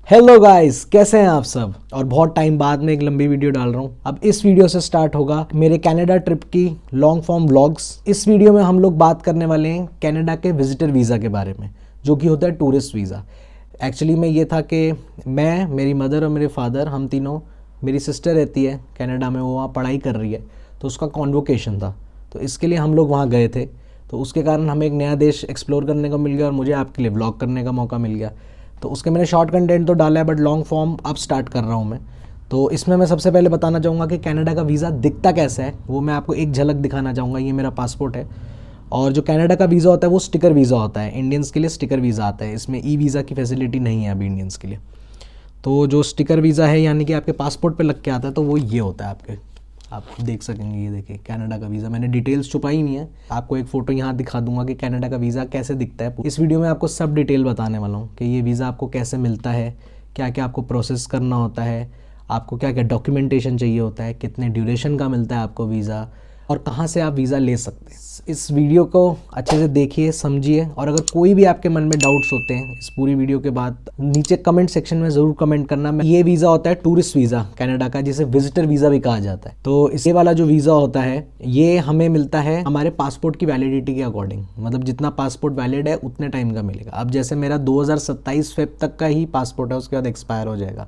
Hello guys, कैसे हैं आप सब। और बहुत टाइम बाद में एक लंबी वीडियो डाल रहा हूँ। अब इस वीडियो से स्टार्ट होगा मेरे कनाडा ट्रिप की लॉन्ग फॉर्म व्लॉग्स। इस वीडियो में हम लोग बात करने वाले हैं कनाडा के विजिटर वीज़ा के बारे में, जो कि होता है टूरिस्ट वीज़ा। एक्चुअली में ये था कि मैं, मेरी मदर और मेरे फादर, हम तीनों, मेरी सिस्टर रहती है कनाडा में, वो वहाँ पढ़ाई कर रही है, तो उसका कॉन्वोकेशन था, तो इसके लिए हम लोग वहाँ गए थे। तो उसके कारण हमें एक नया देश एक्सप्लोर करने को मिल गया और मुझे आपके लिए व्लॉग करने का मौका मिल गया। तो उसके मैंने शॉर्ट कंटेंट तो डाला है, बट लॉन्ग फॉर्म अब स्टार्ट कर रहा हूँ मैं। तो इसमें मैं सबसे पहले बताना चाहूँगा कि कनाडा का वीज़ा दिखता कैसा है, वो मैं आपको एक झलक दिखाना चाहूँगा। ये मेरा पासपोर्ट है, और जो कनाडा का वीज़ा होता है वो स्टिकर वीज़ा होता है। इंडियंस के लिए स्टिकर वीज़ा आता है, इसमें ई वीज़ा की फैसिलिटी नहीं है अभी इंडियंस के लिए। तो जो स्टिकर वीज़ा है, यानी कि आपके पासपोर्ट पे लग के आता है, तो वो ये होता है आपके। आप देख सकेंगे, ये देखिए कनाडा का वीज़ा। मैंने डिटेल्स छुपाई नहीं है, आपको एक फ़ोटो यहाँ दिखा दूंगा कि कनाडा का वीज़ा कैसे दिखता है। इस वीडियो में आपको सब डिटेल बताने वाला हूँ कि ये वीज़ा आपको कैसे मिलता है, क्या क्या आपको प्रोसेस करना होता है, आपको क्या क्या डॉक्यूमेंटेशन चाहिए होता है, कितने ड्यूरेशन का मिलता है आपको वीज़ा, और कहाँ से आप वीज़ा ले सकते हैं। इस वीडियो को अच्छे से देखिए, समझिए, और अगर कोई भी आपके मन में डाउट्स होते हैं इस पूरी वीडियो के बाद, नीचे कमेंट सेक्शन में ज़रूर कमेंट करना। ये वीज़ा होता है टूरिस्ट वीज़ा कनाडा का, जिसे विजिटर वीज़ा भी कहा जाता है। तो इस वाला जो वीज़ा होता है, ये हमें मिलता है हमारे पासपोर्ट की वैलिडिटी के अकॉर्डिंग। मतलब जितना पासपोर्ट वैलिड है उतने टाइम का मिलेगा। अब जैसे मेरा 2027 फेब तक का ही पासपोर्ट है, उसके बाद एक्सपायर हो जाएगा।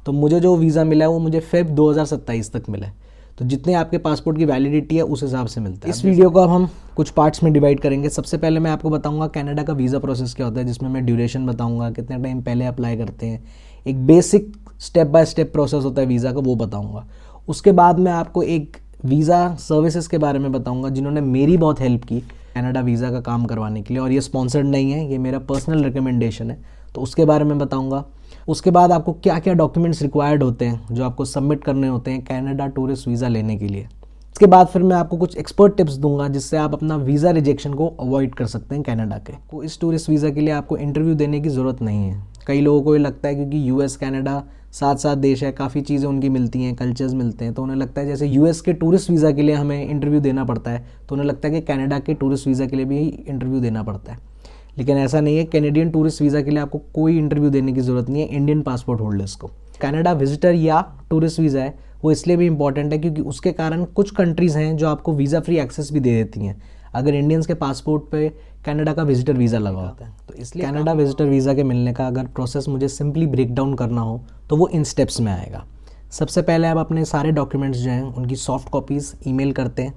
तो मुझे जो वीज़ा मिला है वो मुझे फेब 2027 तक मिला है। तो जितने आपके पासपोर्ट की वैलिडिटी है उस हिसाब से मिलता है। इस वीडियो को अब हम कुछ पार्ट्स में डिवाइड करेंगे। सबसे पहले मैं आपको बताऊंगा कनाडा का वीज़ा प्रोसेस क्या होता है, जिसमें मैं ड्यूरेशन बताऊंगा, कितने टाइम पहले अप्लाई करते हैं, एक basic step by step process होता है वीज़ा का, वो बताऊँगा। उसके बाद मैं आपको एक वीज़ा सर्विसेज के बारे में बताऊँगा, जिन्होंने मेरी बहुत हेल्प की कनाडा वीज़ा का काम करवाने के लिए, और ये स्पॉन्सर्ड नहीं है, ये मेरा पर्सनल रिकमेंडेशन है, तो उसके बारे में बताऊँगा। उसके बाद आपको क्या क्या डॉक्यूमेंट्स रिक्वायर्ड होते हैं जो आपको सबमिट करने होते हैं कनाडा टूरिस्ट वीज़ा लेने के लिए। इसके बाद फिर मैं आपको कुछ एक्सपर्ट टिप्स दूंगा, जिससे आप अपना वीज़ा रिजेक्शन को अवॉइड कर सकते हैं कनाडा के। को इस टूरिस्ट वीज़ा के लिए आपको इंटरव्यू देने की ज़रूरत नहीं है। कई लोगों को ये लगता है क्योंकि यूएस कनाडा साथ साथ देश है, काफ़ी चीज़ें उनकी मिलती हैं, कल्चर्स मिलते हैं, तो उन्हें लगता है जैसे यूएस के टूरिस्ट वीज़ा के लिए हमें इंटरव्यू देना पड़ता है, तो उन्हें लगता है कि कनाडा के टूरिस्ट वीज़ा के लिए भी इंटरव्यू देना पड़ता है। लेकिन ऐसा नहीं है। कैनेडियन टूरिस्ट वीज़ा के लिए आपको कोई इंटरव्यू देने की ज़रूरत नहीं है इंडियन पासपोर्ट होल्डर्स को। कनाडा विजिटर या टूरिस्ट वीज़ा है, वो इसलिए भी इंपॉर्टेंट है क्योंकि उसके कारण कुछ कंट्रीज़ हैं जो आपको वीज़ा फ्री एक्सेस भी दे देती हैं अगर इंडियंस के पासपोर्ट पे कनाडा का विजिटर वीज़ा लगा होता है। तो इसलिए कनाडा विजिटर वीज़ा के मिलने का अगर प्रोसेस मुझे सिंपली ब्रेक डाउन करना हो तो वो इन स्टेप्स में आएगा। सबसे पहले आप अपने सारे डॉक्यूमेंट्स जो हैं उनकी सॉफ्ट कॉपीज़ ईमेल करते हैं।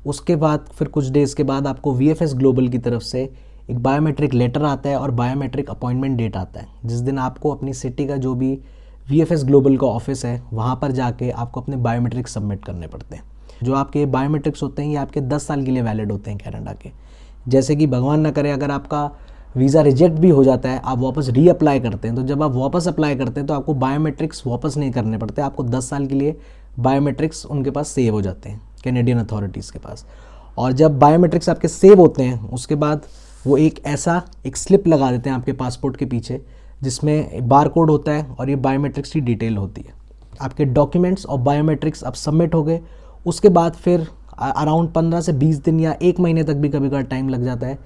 उसके बाद फिर कुछ डेज़ के बाद आपको VFS ग्लोबल की तरफ से एक बायोमेट्रिक लेटर आता है और बायोमेट्रिक अपॉइंटमेंट डेट आता है, जिस दिन आपको अपनी सिटी का जो भी VFS ग्लोबल का ऑफिस है वहाँ पर जाके आपको अपने बायोमेट्रिक्स सबमिट करने पड़ते हैं। जो आपके बायोमेट्रिक्स होते हैं ये आपके 10 साल के लिए वैलिड होते हैं कनाडा के। जैसे कि भगवान ना करे अगर आपका वीज़ा रिजेक्ट भी हो जाता है, आप वापस रीअप्लाई करते हैं, तो जब आप वापस अप्लाई करते हैं तो आपको बायोमेट्रिक्स वापस नहीं करने पड़ते, आपको 10 साल के लिए बायोमेट्रिक्स उनके पास सेव हो जाते हैं, कैनेडियन अथॉरिटीज़ के पास। और जब बायोमेट्रिक्स आपके सेव होते हैं उसके बाद वो एक स्लिप लगा देते हैं आपके पासपोर्ट के पीछे, जिसमें बार कोड होता है और ये बायोमेट्रिक्स की डिटेल होती है। आपके डॉक्यूमेंट्स और बायोमेट्रिक्स अब सबमिट हो गए। उसके बाद फिर अराउंड 15 से 20 दिन या 1 महीने तक भी कभी कभी टाइम लग जाता है,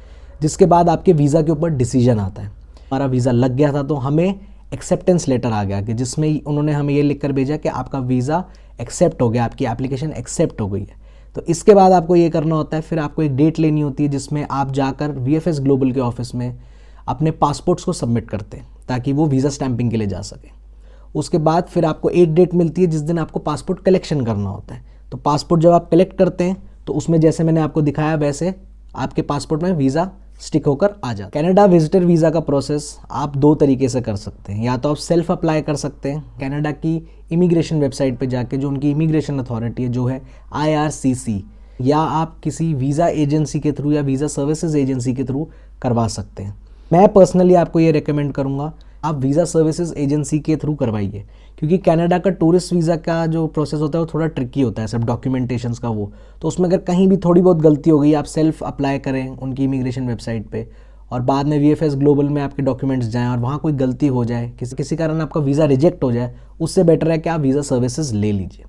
जिसके बाद आपके वीज़ा के ऊपर डिसीजन आता है। हमारा वीज़ा लग गया था तो हमें एक्सेप्टेंस लेटर आ गया कि जिसमें उन्होंने हमें ये लिख कर भेजा कि आपका वीज़ा एक्सेप्ट हो गया, आपकी एप्लीकेशन एक्सेप्ट हो गई है। तो इसके बाद आपको ये करना होता है, फिर आपको एक डेट लेनी होती है जिसमें आप जाकर VFS ग्लोबल के ऑफिस में अपने पासपोर्ट्स को सबमिट करते हैं ताकि वो वीज़ा स्टैंपिंग के लिए जा सके। उसके बाद फिर आपको एक डेट मिलती है जिस दिन आपको पासपोर्ट कलेक्शन करना होता है। तो पासपोर्ट जब आप कलेक्ट करते हैं तो उसमें जैसे मैंने आपको दिखाया वैसे आपके पासपोर्ट में वीज़ा स्टिक होकर आ जाता है। कनाडा विजिटर वीज़ा का प्रोसेस आप 2 तरीके से कर सकते हैं। या तो आप सेल्फ अप्लाई कर सकते हैं कनाडा की इमिग्रेशन वेबसाइट पे जाके, जो उनकी इमिग्रेशन अथॉरिटी है जो है IRCC, या आप किसी वीज़ा एजेंसी के थ्रू या वीज़ा सर्विसेज एजेंसी के थ्रू करवा सकते हैं। मैं पर्सनली आपको ये रेकमेंड करूँगा आप वीज़ा सर्विसेज एजेंसी के थ्रू करवाइए, क्योंकि कनाडा का टूरिस्ट वीज़ा का जो प्रोसेस होता है वो थोड़ा ट्रिकी होता है, सब डॉक्यूमेंटेशंस का वो। तो उसमें अगर कहीं भी थोड़ी बहुत गलती हो गई, आप सेल्फ अप्लाई करें उनकी इमिग्रेशन वेबसाइट पे, और बाद में VFS ग्लोबल में आपके डॉक्यूमेंट्स जाएँ और वहाँ कोई गलती हो जाए, किसी कारण आपका वीज़ा रिजेक्ट हो जाए, उससे बेटर है कि आप वीज़ा सर्विसेज ले लीजिए।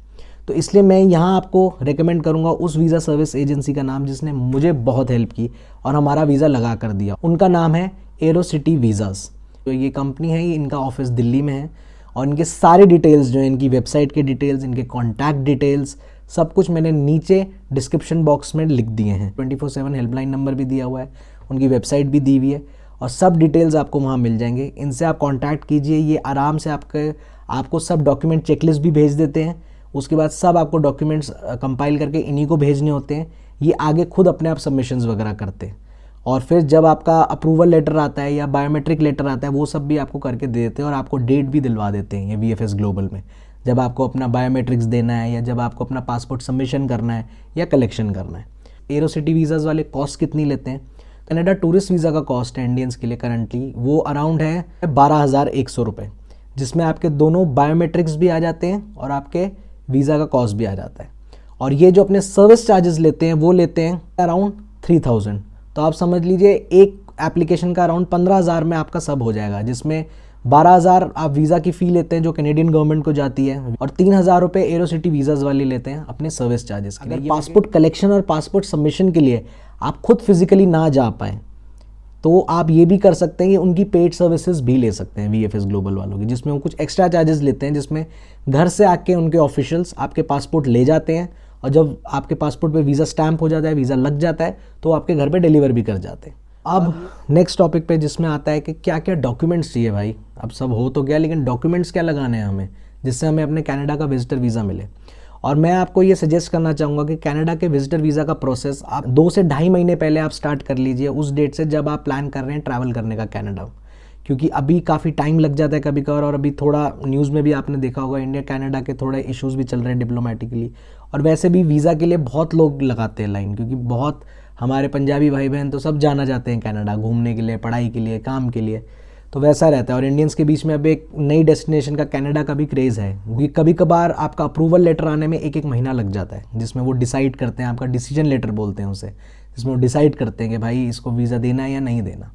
तो इसलिए मैं यहाँ आपको रेकमेंड करूँगा उस वीज़ा सर्विस एजेंसी का नाम जिसने मुझे बहुत हेल्प की और हमारा वीज़ा लगा कर दिया। उनका नाम है एरोसिटी वीज़ाज़। तो ये कंपनी है, ये इनका ऑफिस दिल्ली में है और इनके सारे डिटेल्स जो है, इनकी वेबसाइट के डिटेल्स, इनके कॉन्टैक्ट डिटेल्स, सब कुछ मैंने नीचे डिस्क्रिप्शन बॉक्स में लिख दिए हैं। 24/7 हेल्पलाइन नंबर भी दिया हुआ है, उनकी वेबसाइट भी दी हुई है और सब डिटेल्स आपको वहाँ मिल जाएंगे। इनसे आप कांटेक्ट कीजिए, ये आराम से आपको सब डॉक्यूमेंट चेकलिस्ट भी भेज देते हैं। उसके बाद सब आपको डॉक्यूमेंट्स कंपाइल करके इन्हीं को भेजने होते हैं। ये आगे खुद अपने आप सबमिशंस वगैरह करते हैं और फिर जब आपका अप्रूवल लेटर आता है या बायोमेट्रिक लेटर आता है, वो सब भी आपको करके दे देते हैं और आपको डेट भी दिलवा देते हैं ये VFS ग्लोबल में, जब आपको अपना बायोमेट्रिक्स देना है या जब आपको अपना पासपोर्ट सबमिशन करना है या कलेक्शन करना है। एरोसिटी वीज़ाज़ वाले कॉस्ट कितनी लेते हैं? कनाडा टूरिस्ट वीज़ा का कॉस्ट है इंडियंस के लिए करंटली वो अराउंड है 12,100 रुपये, जिसमें आपके दोनों बायोमेट्रिक्स भी आ जाते हैं और आपके वीज़ा का कॉस्ट भी आ जाता है। और ये जो अपने सर्विस चार्जेस लेते हैं वो लेते हैं अराउंड 3,000। तो आप समझ लीजिए एक एप्लीकेशन का अराउंड 15,000 में आपका सब हो जाएगा, जिसमें 12,000 आप वीज़ा की फ़ी लेते हैं जो कैनेडियन गवर्नमेंट को जाती है और 3,000 रुपये एरोसिटी वीज़ाज़ वाले लेते हैं अपने सर्विस चार्जेस के लिए। अगर पासपोर्ट कलेक्शन और पासपोर्ट सबमिशन के लिए आप खुद फिजिकली ना जा पाएँ तो आप ये भी कर सकते हैं कि उनकी पेड सर्विसेज भी ले सकते हैं VFS ग्लोबल वालों की, जिसमें वो कुछ एक्स्ट्रा चार्जेस लेते हैं, जिसमें घर से आके उनके ऑफिशियल्स आपके पासपोर्ट ले जाते हैं और जब आपके पासपोर्ट पे वीज़ा स्टैंप हो जाता है, वीज़ा लग जाता है, तो आपके घर पे डिलीवर भी कर जाते हैं। अब नेक्स्ट टॉपिक पे जिसमें आता है कि क्या क्या डॉक्यूमेंट्स चाहिए भाई। अब सब हो तो गया, लेकिन डॉक्यूमेंट्स क्या लगाने हैं हमें जिससे हमें अपने कनाडा का विजिटर वीज़ा मिले। और मैं आपको ये सजेस्ट करना चाहूँगा कि कनाडा के विजिटर वीज़ा का प्रोसेस आप 2 से ढाई महीने पहले आप स्टार्ट कर लीजिए, उस डेट से जब आप प्लान कर रहे हैं ट्रैवल करने का कनाडा, क्योंकि अभी काफ़ी टाइम लग जाता है कभी कभार। और अभी थोड़ा न्यूज़ में भी आपने देखा होगा इंडिया कनाडा के थोड़े इश्यूज़ भी चल रहे हैं डिप्लोमेटिकली, और वैसे भी वीज़ा के लिए बहुत लोग लगाते हैं लाइन, क्योंकि बहुत हमारे पंजाबी भाई बहन तो सब जाना चाहते हैं कनाडा घूमने के लिए, पढ़ाई के लिए, काम के लिए, तो वैसा रहता है। और इंडियंस के बीच में अब एक नई डेस्टिनेशन का कनाडा का भी क्रेज़ है, क्योंकि कभी कभार आपका अप्रूवल लेटर आने में एक महीना लग जाता है, जिसमें वो डिसाइड करते हैं, आपका डिसीजन लेटर बोलते हैं उसे, जिसमें वो डिसाइड करते हैं कि भाई इसको वीज़ा देना है या नहीं देना।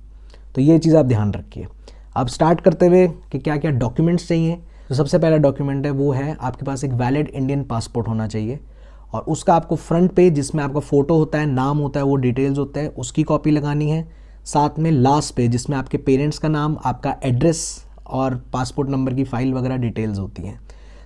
तो ये चीज़ आप ध्यान रखिए। अब स्टार्ट करते हुए कि क्या क्या डॉक्यूमेंट्स चाहिए, तो सबसे पहला डॉक्यूमेंट है वो है आपके पास एक वैलिड इंडियन पासपोर्ट होना चाहिए और उसका आपको फ्रंट पेज जिसमें आपका फ़ोटो होता है, नाम होता है, वो डिटेल्स होते हैं, उसकी कॉपी लगानी है। साथ में लास्ट पेज जिसमें आपके पेरेंट्स का नाम, आपका एड्रेस और पासपोर्ट नंबर की फ़ाइल वगैरह डिटेल्स होती हैं।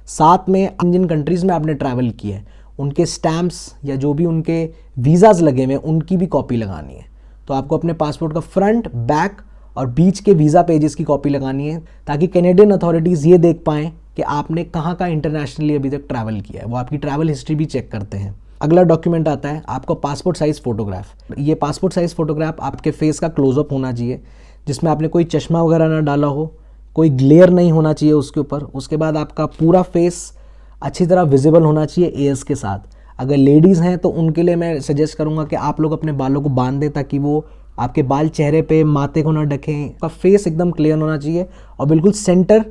साथ में जिन कंट्रीज़ में आपने ट्रैवल किया है उनके स्टैम्प्स या जो भी उनके वीज़ाज़ लगे हुए हैं उनकी भी कॉपी लगानी है। तो आपको अपने पासपोर्ट का फ्रंट, बैक और बीच के वीज़ा पेजेस की कॉपी लगानी है, ताकि कैनेडियन अथॉरिटीज़ ये देख पाएँ कि आपने कहाँ का इंटरनेशनली अभी तक ट्रैवल किया है। वो आपकी ट्रैवल हिस्ट्री भी चेक करते हैं। अगला डॉक्यूमेंट आता है आपको पासपोर्ट साइज़ फ़ोटोग्राफ। ये पासपोर्ट साइज़ फ़ोटोग्राफ आपके फेस का क्लोजअप होना चाहिए, जिसमें आपने कोई चश्मा वगैरह ना डाला हो, कोई ग्लेयर नहीं होना चाहिए उसके ऊपर। उसके बाद आपका पूरा फेस अच्छी तरह विजिबल होना चाहिए एयर्स के साथ। अगर लेडीज़ हैं तो उनके लिए मैं सजेस्ट करूँगा कि आप लोग अपने बालों को बांध दें, ताकि वो आपके बाल चेहरे पे माथे को ना ढकें। आपका फेस एकदम क्लियर होना चाहिए और बिल्कुल सेंटर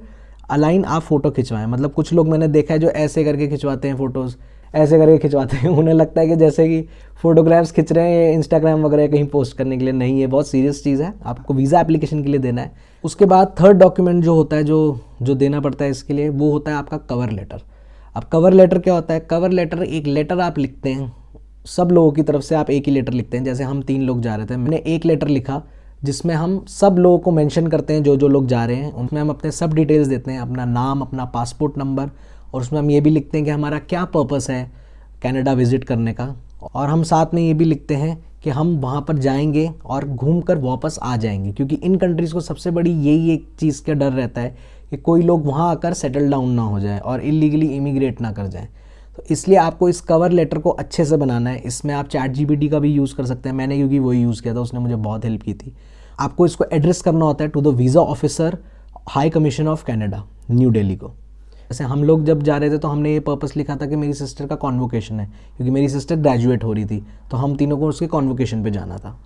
अलाइन आप फ़ोटो खिंचवाएं। मतलब कुछ लोग मैंने देखा है जो ऐसे करके खिंचवाते हैं फ़ोटोज़, ऐसे करके खिंचवाते हैं, उन्हें लगता है कि जैसे कि फ़ोटोग्राफ्स खिंच रहे हैं इंस्टाग्राम वगैरह कहीं पोस्ट करने के लिए। नहीं, ये बहुत सीरियस चीज़ है, आपको वीज़ा एप्लीकेशन के लिए देना है। उसके बाद थर्ड डॉक्यूमेंट जो होता है जो देना पड़ता है इसके लिए, वो होता है आपका कवर लेटर। अब कवर लेटर क्या होता है? कवर लेटर एक लेटर आप लिखते हैं, सब लोगों की तरफ से आप एक ही लेटर लिखते हैं। जैसे हम 3 लोग जा रहे थे, मैंने एक लेटर लिखा जिसमें हम सब लोगों को मेंशन करते हैं जो लोग जा रहे हैं, उनमें हम अपने सब डिटेल्स देते हैं, अपना नाम, अपना पासपोर्ट नंबर, और उसमें हम ये भी लिखते हैं कि हमारा क्या पर्पस है कनाडा विज़िट करने का। और हम साथ में ये भी लिखते हैं कि हम वहाँ पर जाएंगे और घूम कर वापस आ जाएंगे, क्योंकि इन कंट्रीज़ को सबसे बड़ी यही एक चीज़ का डर रहता है कि कोई लोग वहाँ आकर सेटल डाउन ना हो जाए और इलीगली इमिग्रेट ना कर जाए। तो इसलिए आपको इस कवर लेटर को अच्छे से बनाना है। इसमें आप ChatGPT का भी यूज़ कर सकते हैं, मैंने क्योंकि वही यूज़ किया था, उसने मुझे बहुत हेल्प की थी। आपको इसको एड्रेस करना होता है to the visa officer, high commission of Canada, New Delhi को। जैसे हम लोग जब जा रहे थे तो हमने ये पर्पस लिखा था कि मेरी सिस्टर का कॉन्वोकेशन है, क्योंकि मेरी सिस्टर ग्रेजुएट हो रही थी, तो हम तीनों को उसके कॉन्वोकेशन पे जाना था।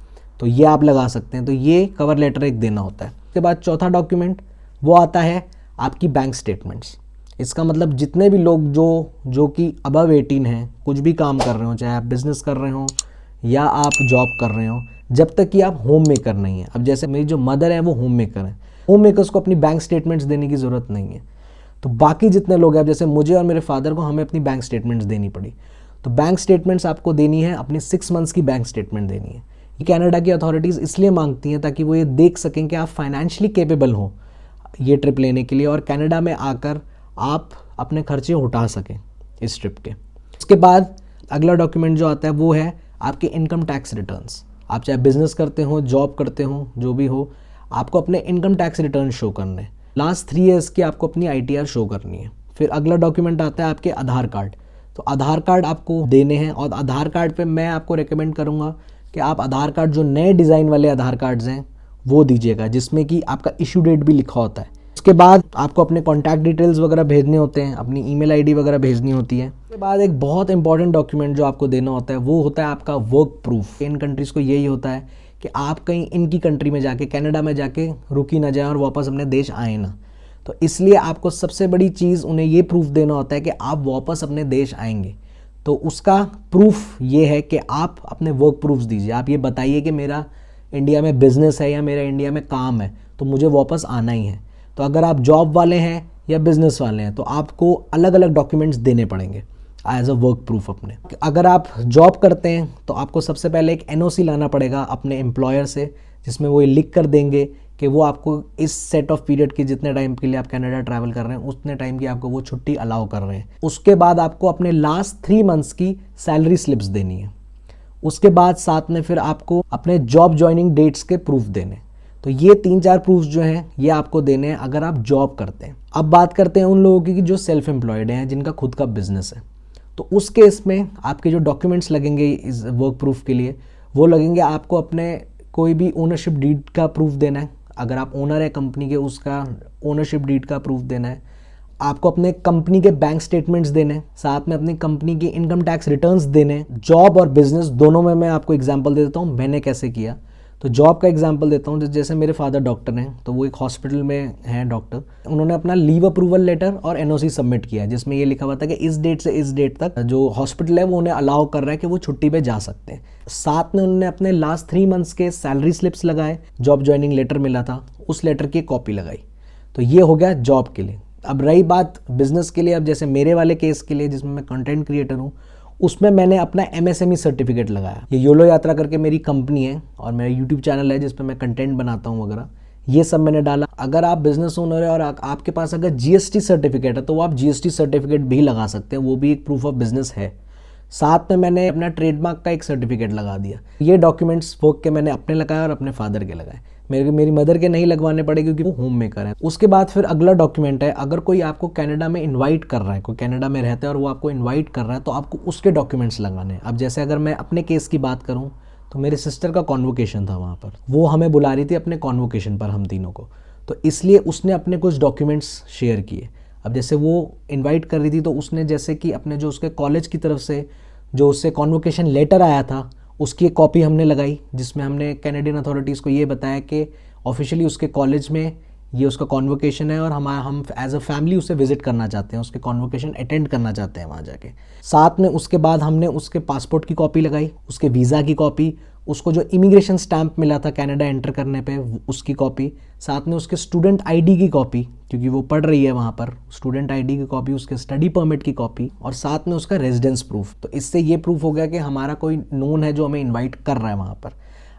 तो ये आप लगा सकते हैं। तो ये कवर लेटर एक देना होता है। उसके बाद चौथा डॉक्यूमेंट वो आता है आपकी बैंक स्टेटमेंट्स। इसका मतलब जितने भी लोग जो कि अबव 18 हैं, कुछ भी काम कर रहे हो, चाहे आप बिज़नेस कर रहे हो या आप जॉब कर रहे हो, जब तक कि आप होम मेकर नहीं है। अब जैसे मेरी जो मदर है वो होम मेकर है, होम मेकर्स को अपनी बैंक स्टेटमेंट्स देने की ज़रूरत नहीं है। तो बाकी जितने लोग हैं, जैसे मुझे और मेरे फादर को, हमें अपनी बैंक स्टेटमेंट्स देनी पड़ी। तो बैंक स्टेटमेंट्स आपको देनी है, अपनी 6 मंथ्स की बैंक स्टेटमेंट देनी है। कनाडा की अथॉरिटीज़ इसलिए मांगती हैं ताकि वो ये देख सकें कि आप फाइनेंशियली कैपेबल हो ये ट्रिप लेने के लिए और कनाडा में आकर आप अपने खर्चे उठा सकें इस ट्रिप के। उसके बाद अगला डॉक्यूमेंट जो आता है वो है आपके इनकम टैक्स रिटर्न्स। आप चाहे बिजनेस करते हो, जॉब करते हो, जो भी हो, आपको अपने इनकम टैक्स रिटर्न शो करने, लास्ट 3 ईयर्स की आपको अपनी ITR शो करनी है। फिर अगला डॉक्यूमेंट आता है आपके आधार कार्ड। तो आधार कार्ड आपको देने हैं और आधार कार्ड पे मैं आपको रेकमेंड करूँगा कि आप आधार कार्ड जो नए डिज़ाइन वाले आधार कार्ड्स हैं वो दीजिएगा, जिसमें कि आपका इशू डेट भी लिखा होता है। उसके बाद आपको अपने कॉन्टैक्ट डिटेल्स वगैरह भेजने होते हैं, अपनी ईमेल ID वगैरह भेजनी होती है। उसके बाद एक बहुत इंपॉर्टेंट डॉक्यूमेंट जो आपको देना होता है वो होता है आपका वर्क प्रूफ। इन कंट्रीज़ को यही होता है कि आप कहीं इनकी कंट्री में जाके, कनाडा में जाके रुक ही ना जाए और वापस अपने देश आए ना। तो इसलिए आपको सबसे बड़ी चीज़ उन्हें ये प्रूफ देना होता है कि आप वापस अपने देश आएंगे। तो उसका प्रूफ ये है कि आप अपने वर्क प्रूफ्स दीजिए। आप ये बताइए कि मेरा इंडिया में बिजनेस है या मेरा इंडिया में काम है, तो मुझे वापस आना ही है। तो अगर आप जॉब वाले हैं या बिजनेस वाले हैं तो आपको अलग अलग डॉक्यूमेंट्स देने पड़ेंगे एज अ वर्क प्रूफ अपने। अगर आप जॉब करते हैं तो आपको सबसे पहले एक NOC लाना पड़ेगा अपने एम्प्लॉयर से, जिसमें वो ये लिख कर देंगे कि वो आपको इस सेट ऑफ पीरियड की जितने टाइम के लिए आप कनाडा ट्रैवल कर रहे हैं उतने टाइम की आपको वो छुट्टी अलाउ कर रहे हैं। उसके बाद आपको अपने लास्ट 3 मंथ्स की सैलरी स्लिप्स देनी है। उसके बाद साथ में फिर आपको अपने जॉब ज्वाइनिंग डेट्स के प्रूफ देने। तो ये 3-4 प्रूफ्स जो हैं ये आपको देने हैं अगर आप जॉब करते हैं। अब बात करते हैं उन लोगों की जो सेल्फ एम्प्लॉयड हैं, जिनका खुद का बिजनेस है। तो उस केस में आपके जो डॉक्यूमेंट्स लगेंगे इस वर्क प्रूफ के लिए वो लगेंगे, आपको अपने कोई भी ओनरशिप डीड का प्रूफ देना है। अगर आप ओनर है कंपनी के, उसका ओनरशिप डीड का प्रूफ देना है। आपको अपने कंपनी के बैंक स्टेटमेंट्स देने हैं, साथ में अपनी कंपनी के इनकम टैक्स रिटर्न्स देने हैं। जॉब और बिजनेस दोनों में मैं आपको एग्जांपल दे देता हूँ मैंने कैसे किया। तो जॉब का एग्जांपल देता हूँ, जैसे मेरे फादर डॉक्टर हैं तो वो एक हॉस्पिटल में हैं डॉक्टर। उन्होंने अपना लीव अप्रूवल लेटर और NOC सबमिट किया जिसमें ये लिखा हुआ था कि इस डेट से इस डेट तक जो हॉस्पिटल है वो उन्हें अलाउ कर रहा है कि वो छुट्टी पे जा सकते हैं। साथ में उन्होंने अपने लास्ट 3 मंथ्स के सैलरी स्लिप्स लगाए, जॉब ज्वाइनिंग लेटर मिला था उस लेटर की कॉपी लगाई। तो ये हो गया जॉब के लिए। अब रही बात बिजनेस के लिए, अब जैसे मेरे वाले केस के लिए जिसमें मैं कंटेंट क्रिएटर हूँ, उसमें मैंने अपना MSME सर्टिफिकेट लगाया। ये योलो यात्रा करके मेरी कंपनी है और मेरा YouTube चैनल है जिस पर मैं कंटेंट बनाता हूँ वगैरह, ये सब मैंने डाला। अगर आप बिजनेस ओनर है और आपके पास अगर GST सर्टिफिकेट है तो वो आप GST सर्टिफिकेट भी लगा सकते हैं, वो भी एक प्रूफ ऑफ बिजनेस है। साथ में मैंने अपना ट्रेडमार्क का एक सर्टिफिकेट लगा दिया। ये डॉक्यूमेंट्स वर्क के मैंने अपने लगाए और अपने फादर के लगाए। मेरी मदर के नहीं लगवाने पड़े क्योंकि वो होम मेकर है। उसके बाद फिर अगला डॉक्यूमेंट है, अगर कोई आपको कनाडा में इनवाइट कर रहा है, कोई कनाडा में रहता है और वो आपको इनवाइट कर रहा है तो आपको उसके डॉक्यूमेंट्स लगाने हैं। अब जैसे अगर मैं अपने केस की बात करूं तो मेरे सिस्टर का कॉन्वोकेशन था वहाँ पर, वो हमें बुला रही थी अपने कॉन्वोकेशन पर हम तीनों को, तो इसलिए उसने अपने कुछ डॉक्यूमेंट्स शेयर किए। अब जैसे वो इन्वाइट कर रही थी तो उसने जैसे कि अपने जो उसके कॉलेज की तरफ से जो उससे कॉन्वोकेशन लेटर आया था उसकी एक कॉपी हमने लगाई, जिसमें हमने कैनेडियन अथॉरिटीज़ को ये बताया कि ऑफिशियली उसके कॉलेज में ये उसका कॉन्वोकेशन है और हम एज अ फैमिली उसे विजिट करना चाहते हैं, उसके कॉन्वोकेशन अटेंड करना चाहते हैं वहाँ जाके। साथ में उसके बाद हमने उसके पासपोर्ट की कॉपी लगाई, उसके वीज़ा की कॉपी, उसको जो इमिग्रेशन स्टैंप मिला था कनाडा एंटर करने पे उसकी कॉपी, साथ में उसके स्टूडेंट आईडी की कॉपी क्योंकि वो पढ़ रही है वहाँ पर, स्टूडेंट आईडी की कॉपी, उसके स्टडी परमिट की कॉपी और साथ में उसका रेजिडेंस प्रूफ। तो इससे ये प्रूफ हो गया कि हमारा कोई नोन है जो हमें इन्वाइट कर रहा है वहाँ पर।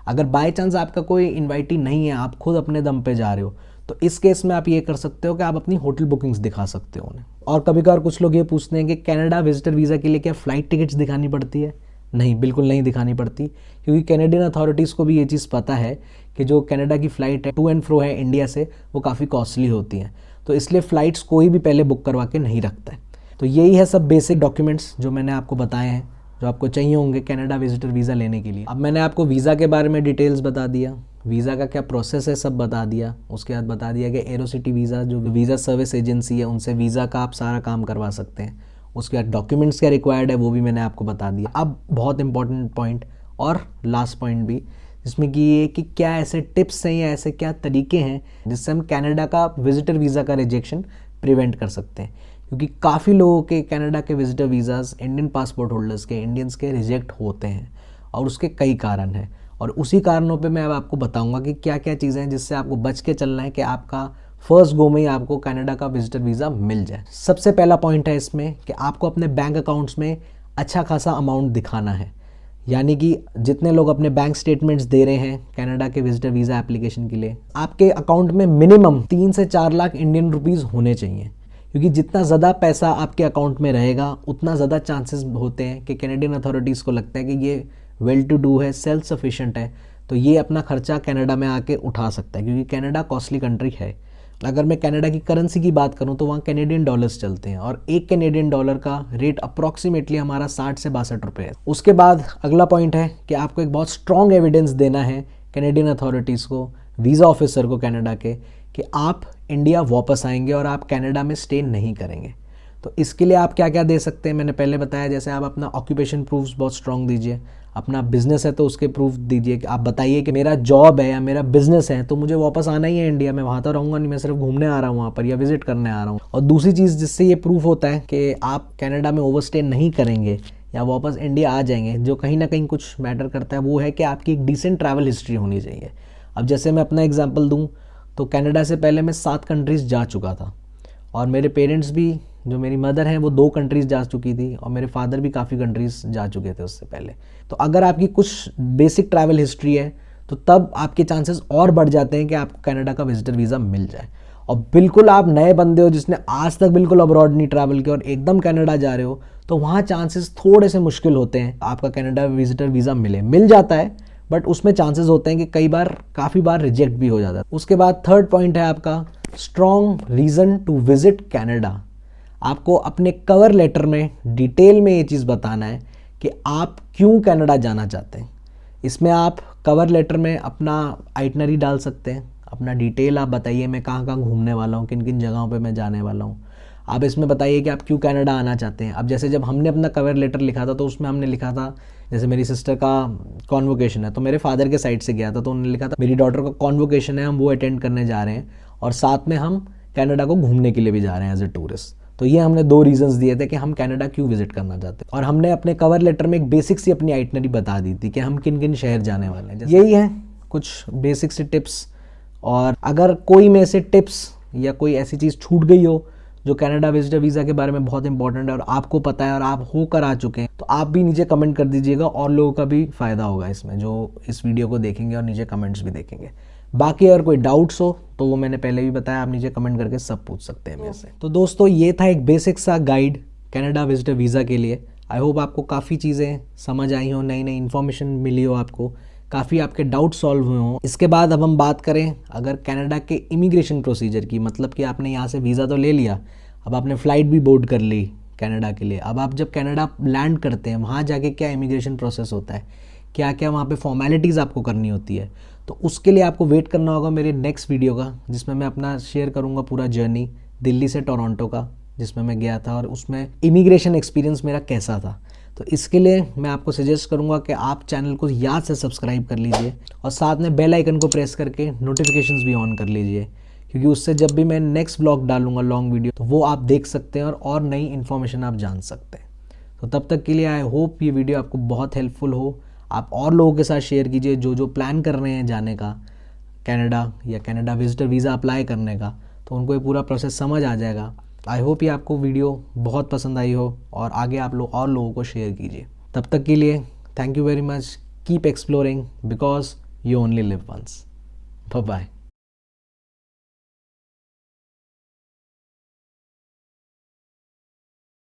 अगर बाय चांस आपका कोई इन्वाइटी नहीं है, आप खुद अपने दम पे जा रहे हो, तो इस केस में आप ये कर सकते हो कि आप अपनी होटल बुकिंग्स दिखा सकते हो उन्हें। और कभी कभार कुछ लोग ये पूछते हैं कि कनाडा विजिटर वीज़ा के लिए क्या फ़्लाइट टिकट्स दिखानी पड़ती है? नहीं, बिल्कुल नहीं दिखानी पड़ती, क्योंकि कैनेडियन अथॉरिटीज़ को भी ये चीज़ पता है कि जो कनाडा की फ़्लाइट है टू एंड फ्रो है इंडिया से, वो काफ़ी कॉस्टली होती हैं। तो इसलिए फ़्लाइट्स कोई भी पहले बुक करवा के नहीं रखता है। तो यही है सब बेसिक डॉक्यूमेंट्स जो मैंने आपको बताए हैं, जो आपको चाहिए होंगे कनाडा विजिटर वीज़ा लेने के लिए। अब मैंने आपको वीज़ा के बारे में डिटेल्स बता दिया, वीज़ा का क्या प्रोसेस है सब बता दिया। उसके बाद बता दिया कि एरोसिटी वीज़ा जो वीज़ा सर्विस एजेंसी है उनसे वीज़ा का आप सारा काम करवा सकते हैं। उसके बाद डॉक्यूमेंट्स क्या रिक्वायर्ड है वो भी मैंने आपको बता दिया। अब बहुत इंपॉर्टेंट पॉइंट और लास्ट पॉइंट भी, जिसमें कि ये कि क्या ऐसे टिप्स हैं या ऐसे क्या तरीके हैं जिससे हम कनाडा का विजिटर वीज़ा का रिजेक्शन प्रिवेंट कर सकते हैं, क्योंकि काफ़ी लोगों के कनाडा के visitor visas Indian passport holders के, इंडियंस के रिजेक्ट होते हैं और उसके कई कारण हैं। और उसी कारणों पे मैं अब आपको बताऊंगा कि क्या क्या चीज़ें हैं जिससे आपको बच के चलना है कि आपका फर्स्ट गो में ही आपको कनाडा का विजिटर वीज़ा मिल जाए। सबसे पहला पॉइंट है इसमें कि आपको अपने बैंक अकाउंट्स में अच्छा खासा अमाउंट दिखाना है। यानी कि जितने लोग अपने बैंक स्टेटमेंट्स दे रहे हैं कनाडा के विजिटर वीज़ा एप्लीकेशन के लिए, आपके अकाउंट में मिनिमम 3 से 4 लाख इंडियन रुपीज़ होने चाहिए, क्योंकि जितना ज़्यादा पैसा आपके अकाउंट में रहेगा उतना ज़्यादा चांसेस होते हैं कि कैनेडियन अथॉरिटीज़ को लगता है कि ये वेल टू डू है, सेल्फ सफिशिएंट है, तो ये अपना खर्चा कनाडा में आके उठा सकता है, क्योंकि कनाडा कॉस्टली कंट्री है। अगर मैं कनाडा की करेंसी की बात करूं तो वहाँ कैनेडियन डॉलर्स चलते हैं और एक कैनेडियन डॉलर का रेट अप्रॉक्सीमेटली हमारा 60 से 62 रुपये है। उसके बाद अगला पॉइंट है कि आपको एक बहुत स्ट्रॉन्ग एविडेंस देना है कैनेडियन अथॉरिटीज़ को, वीज़ा ऑफिसर को कनाडा के, कि आप इंडिया वापस आएंगे और आप कनाडा में स्टे नहीं करेंगे। तो इसके लिए आप क्या क्या दे सकते हैं, मैंने पहले बताया, जैसे आप अपना ऑक्यूपेशन प्रूफ्स बहुत स्ट्रॉन्ग दीजिए, अपना बिजनेस है तो उसके प्रूफ दीजिए कि आप बताइए कि मेरा जॉब है या मेरा बिजनेस है तो मुझे वापस आना ही है इंडिया में, वहाँ तो रहूँगा नहीं, मैं सिर्फ घूमने आ रहा हूँ वहाँ पर या विजिट करने आ रहा हूँ। और दूसरी चीज़ जिससे ये प्रूफ होता है कि आप कनाडा में ओवरस्टे नहीं करेंगे या वापस इंडिया आ जाएंगे, जो कहीं ना कहीं कुछ मैटर करता है, वो है कि आपकी एक डिसेंट ट्रैवल हिस्ट्री होनी चाहिए। अब जैसे मैं अपना एग्जाम्पल दूँ तो कनाडा से पहले मैं 7 कंट्रीज़ जा चुका था और मेरे पेरेंट्स भी, जो मेरी मदर हैं वो 2 कंट्रीज़ जा चुकी थी और मेरे फादर भी काफ़ी कंट्रीज़ जा चुके थे उससे पहले। तो अगर आपकी कुछ बेसिक ट्रैवल हिस्ट्री है तो तब आपके चांसेस और बढ़ जाते हैं कि आपको कनाडा का विजिटर वीज़ा मिल जाए। और बिल्कुल आप नए बंदे हो जिसने आज तक बिल्कुल अब्रॉड नहीं ट्रैवल किया और एकदम कनाडा जा रहे हो, तो वहाँ चांसेस थोड़े से मुश्किल होते हैं आपका कनाडा विजिटर वीज़ा मिल जाता है, बट उसमें चांसेस होते हैं कि कई बार, काफ़ी बार रिजेक्ट भी हो जाता है। उसके बाद थर्ड पॉइंट है आपका strong reason to visit Canada. आपको अपने कवर लेटर में डिटेल में ये चीज़ बताना है कि आप क्यों कनाडा जाना चाहते हैं। इसमें आप कवर लेटर में अपना आइटनरी डाल सकते हैं, अपना डिटेल आप बताइए, मैं कहाँ कहाँ घूमने वाला हूँ, किन किन जगहों पे मैं जाने वाला हूँ। आप इसमें बताइए कि आप क्यों कनाडा आना चाहते हैं। अब जैसे जब हमने अपना कवर लेटर लिखा था तो उसमें हमने लिखा था, जैसे मेरी सिस्टर का कॉन्वोकेशन है तो मेरे फादर के साइड से गया था, तो उन्होंने लिखा था मेरी डॉटर का कॉन्वोकेशन है, हम वो अटेंड करने जा रहे हैं और साथ में हम कनाडा को घूमने के लिए भी जा रहे हैं एज ए टूरिस्ट। तो ये हमने 2 रीजंस दिए थे कि हम कनाडा क्यों विजिट करना चाहते हैं। और हमने अपने कवर लेटर में एक बेसिक सी अपनी आइटनरी बता दी थी कि हम किन किन शहर जाने वाले हैं। यही है कुछ बेसिक सी टिप्स। और अगर कोई में से टिप्स या कोई ऐसी चीज़ छूट गई हो जो कनाडा विजिटर वीज़ा के बारे में बहुत इंपॉर्टेंट है और आपको पता है और आप होकर आ चुके हैं, तो आप भी नीचे कमेंट कर दीजिएगा और लोगों का भी फ़ायदा होगा इसमें, जो इस वीडियो को देखेंगे और नीचे कमेंट्स भी देखेंगे। बाकी अगर कोई डाउट्स हो तो वो मैंने पहले भी बताया, आप नीचे कमेंट करके सब पूछ सकते हैं मेरे से। तो दोस्तों ये था एक बेसिक सा गाइड कनाडा विजिटर वीज़ा के लिए। आई होप आपको काफ़ी चीज़ें समझ आई हो, नई नई इन्फॉर्मेशन मिली हो, आपको काफ़ी आपके डाउट सॉल्व हुए हों। इसके बाद अब हम बात करें अगर कनाडा के इमिग्रेशन प्रोसीजर की, मतलब कि आपने यहाँ से वीज़ा तो ले लिया, अब आपने फ़्लाइट भी बोर्ड कर ली कनाडा के लिए। अब आप जब कनाडा लैंड करते हैं वहाँ जाके क्या इमिग्रेशन प्रोसेस होता है, क्या क्या वहाँ पे फॉर्मेलिटीज़ आपको करनी होती है, तो उसके लिए आपको वेट करना होगा मेरे नेक्स्ट वीडियो का, जिसमें मैं अपना शेयर करूँगा पूरा जर्नी दिल्ली से टोरंटो का, जिसमें मैं गया था और उसमें इमिग्रेशन एक्सपीरियंस मेरा कैसा था। तो इसके लिए मैं आपको सजेस्ट करूंगा कि आप चैनल को याद से सब्सक्राइब कर लीजिए और साथ में बेल आइकन को प्रेस करके नोटिफिकेशंस भी ऑन कर लीजिए, क्योंकि उससे जब भी मैं नेक्स्ट ब्लॉग डालूंगा लॉन्ग वीडियो तो वो आप देख सकते हैं और नई इन्फॉर्मेशन आप जान सकते हैं। तो तब तक के लिए आई होप ये वीडियो आपको बहुत हेल्पफुल हो। आप और लोगों के साथ शेयर कीजिए जो प्लान कर रहे हैं जाने का कनाडा या कनाडा विजिटर वीज़ा अप्लाई करने का, तो उनको ये पूरा प्रोसेस समझ आ जाएगा। आई होप ये आपको वीडियो बहुत पसंद आई हो और आगे आप लोग और लोगों को शेयर कीजिए। तब तक के लिए thank you very much, keep exploring because you only live once. Bye bye.